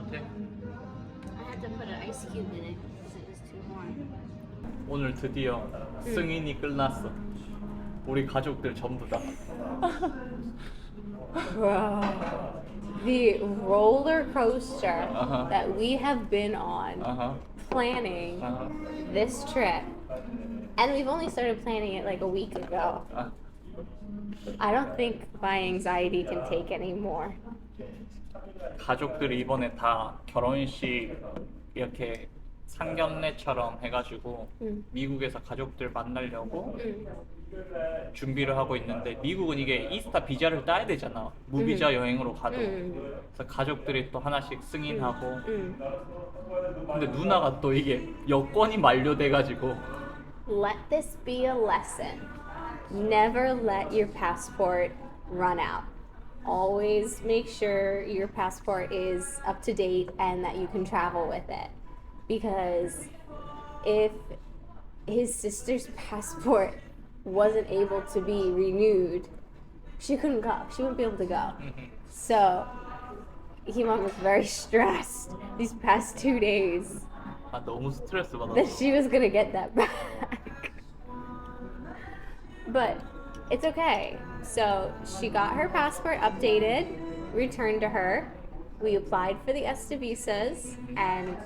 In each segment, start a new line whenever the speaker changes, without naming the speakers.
Okay.
I had to put an ice cube in it because it was too warm.
오늘 드디어 승인이 끝났어. 우리 가족들 전부 다.
Bro, the roller coaster
Uh-huh.
that we have been on planning this trip, and we've only started planning it like a week ago. I don't think my anxiety can take any more.
가족들이 이번에 다 결혼식 이렇게 상견례처럼 해가지고 미국에서 가족들 만나려고 준비를 하고 있는데 미국은 이게 이스타 비자를 따야 되잖아. 무비자 여행으로 가도. 그래서 가족들이 또 하나씩 승인하고. 근데 누나가 또 이게 여권이 만료돼가지고.
Let this be a lesson. Never let your passport run out. Always make sure your passport is up to date and that you can travel with it. Because if his sister's passport wasn't able to be renewed, she couldn't go. She wouldn't be able to go. So, Himon was very stressed these past 2 days
아 너무 스트레스
that
받았어.
she was gonna get that back. But it's okay. So she got her passport updated, returned to her. We applied for the ESTA visas, and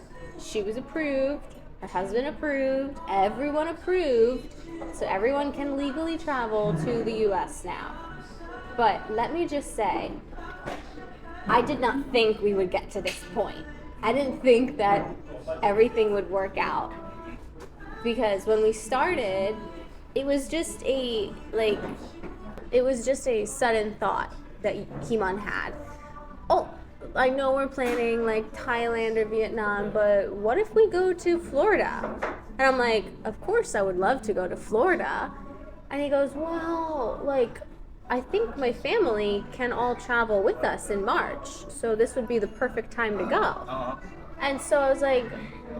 she was approved. Her husband approved. Everyone approved. So everyone can legally travel to the US now. But let me just say, I did not think we would get to this point. I didn't think that everything would work out. Because when we started, it was just a sudden thought that Himon had. Oh, I know we're planning like Thailand or Vietnam, but what if we go to Florida? And I'm like, of course I would love to go to Florida. And he goes, well, like, I think my family can all travel with us in March, so this would be the perfect time to go. And so I was like,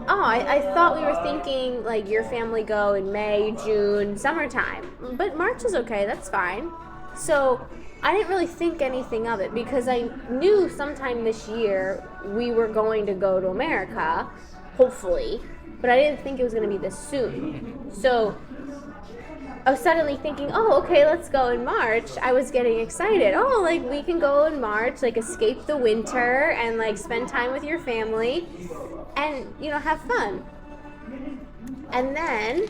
oh, I thought we were thinking like your family go in May, June, summertime. But March is okay, that's fine. So I didn't really think anything of it because I knew sometime this year we were going to go to America, hopefully, but I didn't think it was going to be this soon. So I was suddenly thinking, oh, okay, let's go in March. I was getting excited. Oh, like we can go in March, like escape the winter and like spend time with your family and, you know, have fun. And then,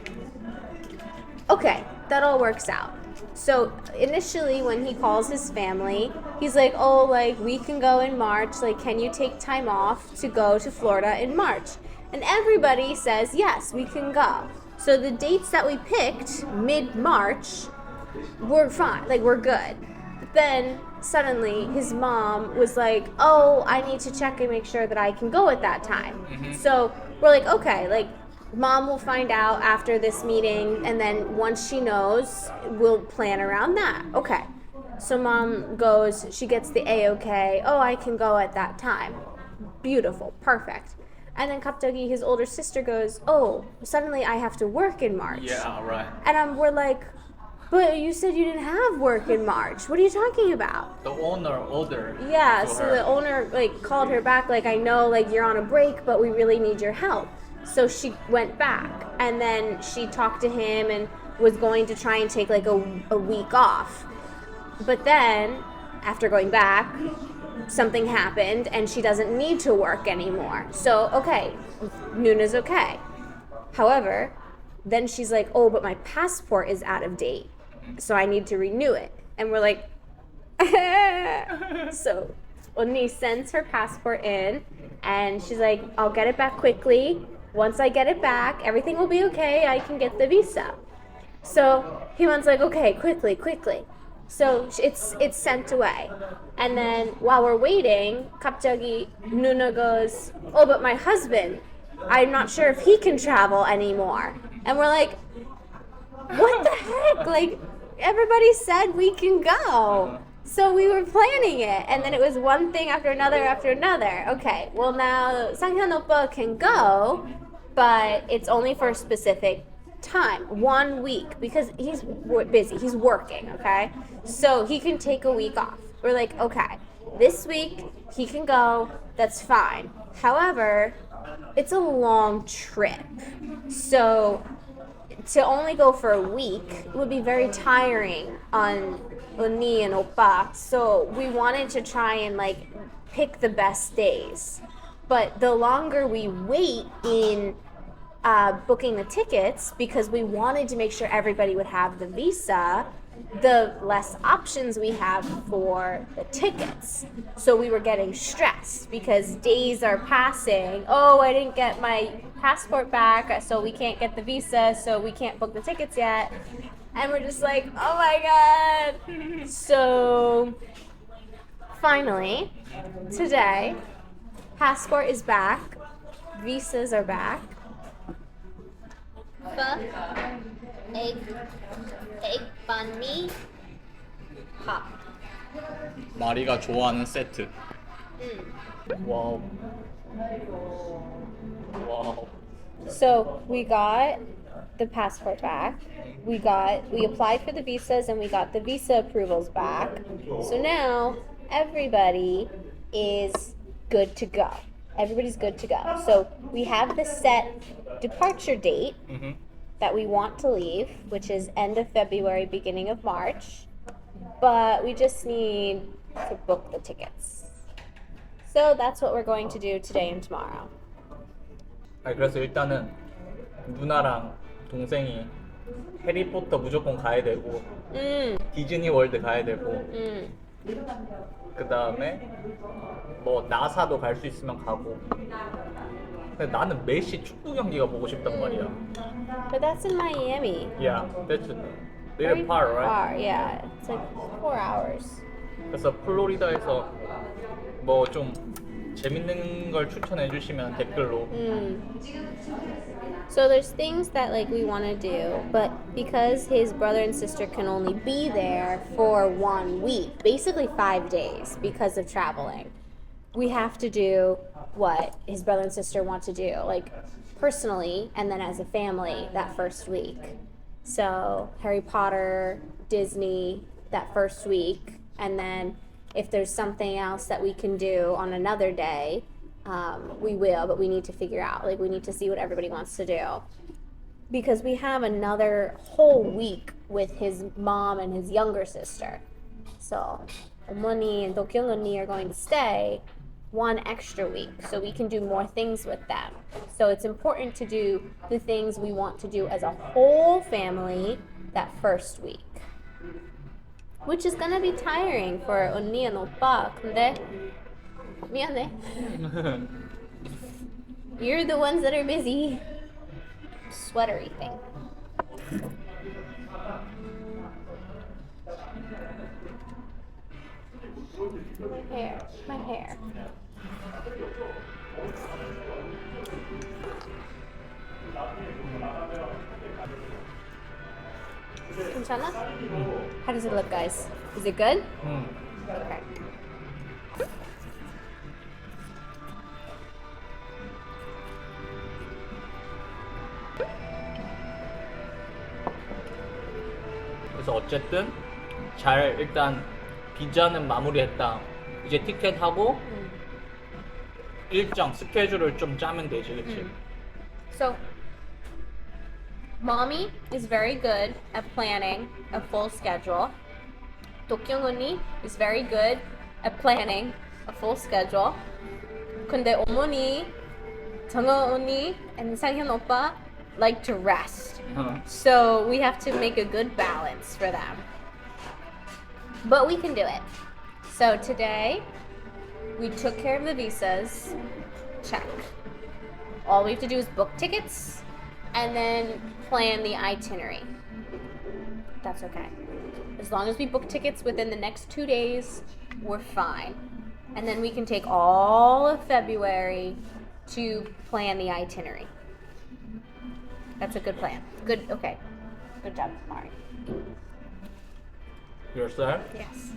okay, that all works out. So initially when he calls his family, he's like, oh, like we can go in March. Like, can you take time off to go to Florida in March? And everybody says, yes, we can go. So the dates that we picked, mid-March, were fine, like we're good. But then suddenly his mom was like, oh, I need to check and make sure that I can go at that time. So we're like, okay, like mom will find out after this meeting, and then once she knows, we'll plan around that. Okay. So mom goes, she gets the A-OK, oh, I can go at that time. Beautiful, perfect. And then 갑자기 his older sister goes, oh, suddenly I have to work in March.
Yeah, right.
And we're like, but you said you didn't have work in March. What are you talking about?
The owner ordered.
Yeah,
to
so
her.
the owner like called her back, like, I know like you're on a break, but we really need your help. So she went back, and then she talked to him and was going to try and take like a week off. But then, after going back, something happened and she doesn't need to work anymore. So, okay, Nuna's okay. However, then she's like, oh, but my passport is out of date, so I need to renew it. And we're like, so Onni sends her passport in, and she's like, I'll get it back quickly. Once I get it back, everything will be okay. I can get the visa. So Himon's like, okay, quickly. So it's sent away. And then while we're waiting, 갑자기 Nuna goes, oh, but my husband, I'm not sure if he can travel anymore. And we're like, what the heck? Like, everybody said we can go. So we were planning it, and then it was one thing after another after another. Okay, well now Sanghyun oppa can go, but it's only for a specific time, 1 week, because he's busy, he's working, okay? So he can take a week off. We're like, okay. this week he can go, that's fine. However, it's a long trip. So to only go for a week would be very tiring on Uni and Oppa. So we wanted to try and like pick the best days. But the longer we wait in booking the tickets, because we wanted to make sure everybody would have the visa, the less options we have for the tickets. So we were getting stressed because days are passing. Oh, I didn't get my passport back, so we can't get the visa, so we can't book the tickets yet. And we're just like, oh my God. So finally, today, passport is back, visas are back. Pho, egg banh mi, pop.
마리가 좋아하는 세트. 와우. 와우.
So we got the passport back. We applied for the visas and we got the visa approvals back. So now everybody is good to go. Everybody's good to go. So we have the set departure date that we want to leave, which is end of February, beginning of March. But we just need to book the tickets. So that's what we're going to do today and tomorrow.
그래서 일단은 누나랑 동생이 해리포터 무조건 가야 되고 디즈니 월드 가야 되고 그 다음에 뭐 나사도 갈 수 있으면 가고. 근데 나는 메시 축구 경기가 보고 싶단 말이야.
But that's in Miami.
Yeah, that's a
Very
little far, right?
far, yeah. It's like 4 hours.
그래서 플로리다에서 뭐 좀 재밌는 걸 추천해 주시면 댓글로.
So there's things that like we want to do, but because his brother and sister can only be there for 1 week, basically 5 days because of traveling, we have to do what his brother and sister want to do, like personally and then as a family that first week. So Harry Potter, Disney that first week, and then if there's something else that we can do on another day, we will, but we need to figure out, like we need to see what everybody wants to do. Because we have another whole week with his mom and his younger sister. So Omoni and Dokyung Oni are going to stay 1 extra week, so we can do more things with them. So it's important to do the things we want to do as a whole family that first week. Which is gonna be tiring for 언니 and 오빠. 근데 미안해. You're the ones that are busy. Sweatery thing. My hair. 괜찮아? How does it look, guys? Is it good? Okay.
그래서 어쨌든 잘 일단 비자는 마무리했다. 이제 티켓하고 일정 스케줄을 좀 짜면 되지, 그치?
So, mommy is very good at planning a full schedule. Dokyung 언니 is very good at planning a full schedule. 근데 어머니, 정어 언니, and 상현 오빠 like to rest. So we have to make a good balance for them. But we can do it. So today, we took care of the visas. Check. All we have to do is book tickets and then plan the itinerary. That's okay. As long as we book tickets within the next 2 days, we're fine. And then we can take all of February to plan the itinerary. That's a good plan. Good, okay. Good job, Mari.
Yourself?
Yes.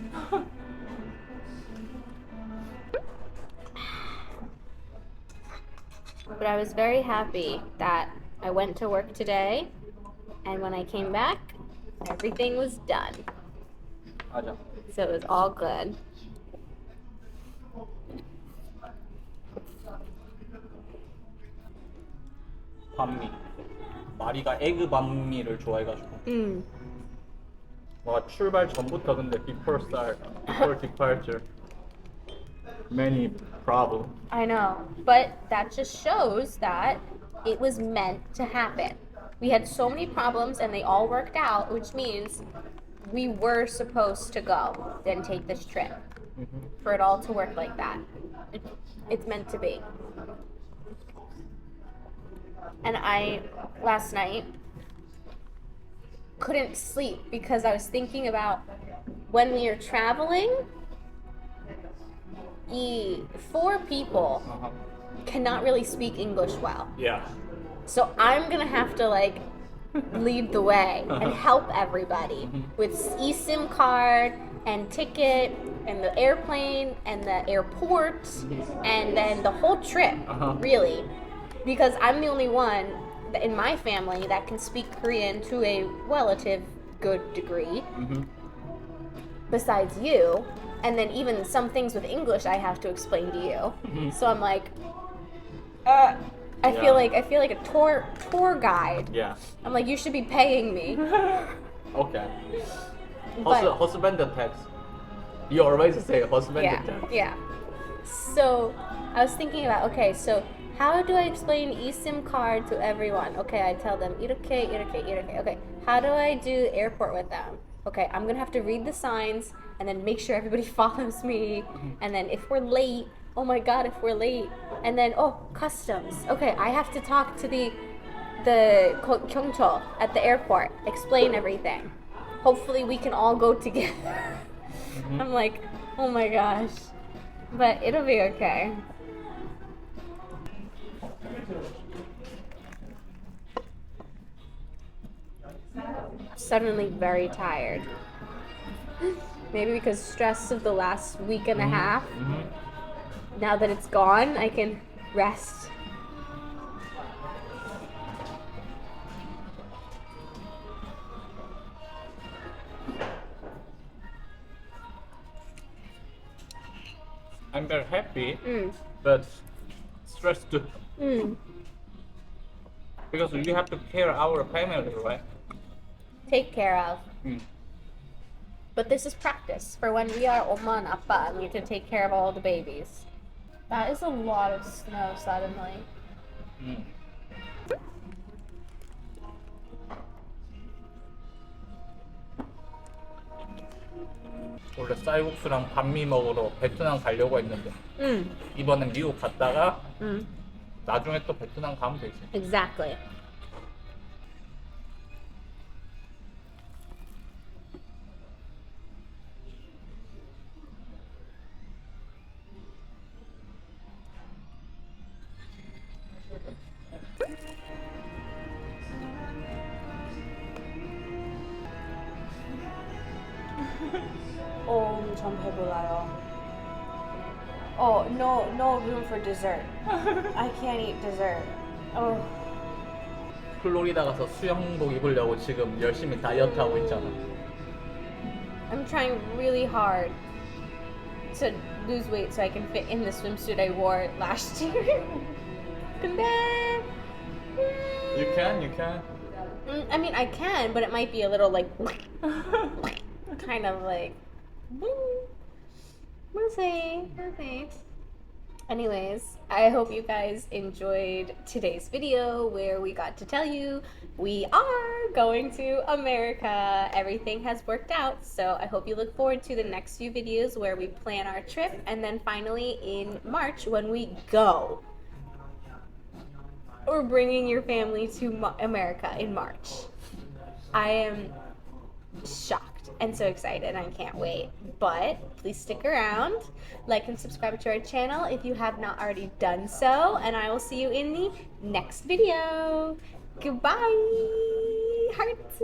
But I was very happy that I went to work today, and when I came back, everything was done.
맞아.
So it was all good.
반미. 마리가 에그 반미를 좋아해가지고. 와 출발 전부터 근데 before departure many problem.
I know, but that just shows that it was meant to happen. We had so many problems and they all worked out, which means we were supposed to go and take this trip for it all to work like that. It's meant to be. And I, last night, couldn't sleep because I was thinking about when we are traveling, 4 people cannot really speak English well.
Yeah.
So I'm gonna have to like lead the way and help everybody with eSIM card and ticket and the airplane and the airport and then the whole trip, really. Because I'm the only one in my family that can speak Korean to a relative good degree, besides you. And then even some things with English I have to explain to you. So I'm like, I feel like a tour guide.
Yeah.
I'm like, you should be paying me.
Okay.
But-
husband tax. You always say husband
Yeah,
tax.
yeah. So I was thinking about, okay, so how do I explain eSIM card to everyone? Okay, I tell them, 이렇게. Okay, how do I do airport with them? Okay, I'm gonna have to read the signs and then make sure everybody follows me. And then if we're late, oh my god, if we're late. And then, customs. Okay, I have to talk to the 경찰 at the airport, explain everything. Hopefully we can all go together. I'm like, oh my gosh. But it'll be okay. Suddenly very tired. Maybe because stress of the last week and a half. Now that it's gone, I can rest.
I'm very happy, but stressed too. Because you have to care our family, right?
Take care of. But this is practice for when we are oma and appa and we have to take care of all the babies. That is a lot of snow suddenly.
원래 쌀국수랑 반미 먹으러 베트남 가려고 했는데 이번엔 미국 갔다가 나중에 또 베트남 가면 되지.
Exactly. 엄청 배불러요. Oh, no room for dessert. I can't eat dessert. Oh.
플로리다 가서 수영복 입으려고 지금 열심히 다이어트 하고 있잖아.
I'm trying really hard to lose weight so I can fit in the swimsuit I wore last year. 근데
You can.
I mean, I can, but it might be a little like kind of like we'll see. Anyways, I hope you guys enjoyed today's video where we got to tell you we are going to America. Everything has worked out, so I hope you look forward to the next few videos where we plan our trip, and then finally in March when we go. We're bringing your family to America in March. I am shocked and so excited. I can't wait. But please stick around, like and subscribe to our channel if you have not already done so, and I will see you in the next video. Goodbye. Hearts.